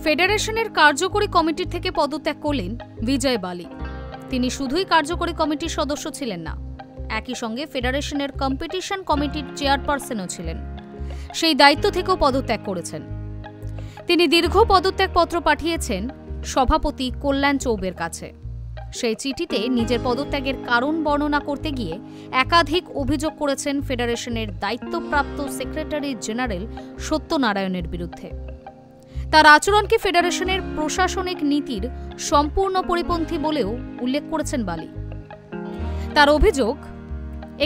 ফেডারেশনের কার্যকরী কমিটির থেকে পদত্যাগ করলেন বিজয় বালি। তিনি শুধুই কার্যকরী কমিটির সদস্য ছিলেন না, একই সঙ্গে ফেডারেশনের কম্পিটিশন কমিটির চেয়ারপারসনও ছিলেন। সেই দায়িত্ব থেকেও পদত্যাগ করেছেন। তিনি দীর্ঘ পদত্যাগপত্র পাঠিয়েছেন সভাপতি কল্যাণ চৌবের কাছে। সেই চিঠিতে নিজের পদত্যাগের কারণ বর্ণনা করতে গিয়ে একাধিক অভিযোগ করেছেন ফেডারেশনের দায়িত্বপ্রাপ্ত সেক্রেটারি জেনারেল সত্যনারায়ণের বিরুদ্ধে। তার আচরণকে ফেডারেশনের প্রশাসনিক নীতির সম্পূর্ণ পরিপন্থী বলেও উল্লেখ করেছেন বালি। তার অভিযোগ,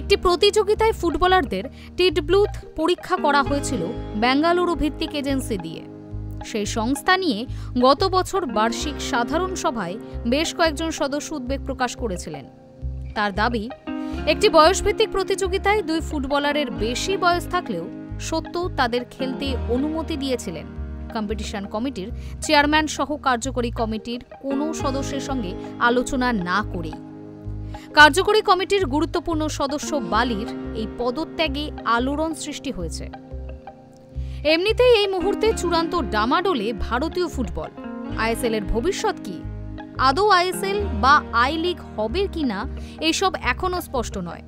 একটি প্রতিযোগিতায় ফুটবলারদের টিটব্লুথ পরীক্ষা করা হয়েছিল বেঙ্গালুরু ভিত্তিক এজেন্সি দিয়ে। সেই সংস্থা নিয়ে গত বছর বার্ষিক সাধারণ সভায় বেশ কয়েকজন সদস্য উদ্বেগ প্রকাশ করেছিলেন। তার দাবি, একটি বয়সভিত্তিক প্রতিযোগিতায় দুই ফুটবলারের বেশি বয়স থাকলেও সত্য তাদের খেলতে অনুমতি দিয়েছিলেন কম্পিটিশন কমিটির চেয়ারম্যান সহ কার্যকরী কমিটির কোনো সদস্যের সঙ্গে আলোচনা না করেই। কার্যকরী কমিটির গুরুত্বপূর্ণ সদস্য বালির এই পদত্যাগে আলোড়ন সৃষ্টি হয়েছে। এমনিতেই এই মুহূর্তে চূড়ান্ত ডামাডোলে ভারতীয় ফুটবল। আইএসএল এর ভবিষ্যৎ কি? আদৌ আইএসএল বা আই লিগ হবে কিনা এইসব এখনো স্পষ্ট নয়।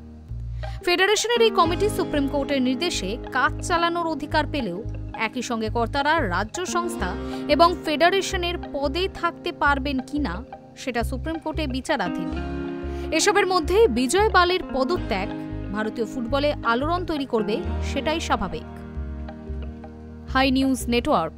ফেডারেশনের এই কমিটি সুপ্রিম কোর্টের নির্দেশে কাজ চালানোর অধিকার পেলেও একই সঙ্গে কর্তারা রাজ্য সংস্থা এবং ফেডারেশনের পদে থাকতে পারবেন কিনা সেটা সুপ্রিম কোর্টে বিচারাধীন। এসবের মধ্যে বিজয় বালির পদত্যাগ ভারতীয় ফুটবলে আলোড়ন তৈরি করবে, সেটাই স্বাভাবিক। Hi news network.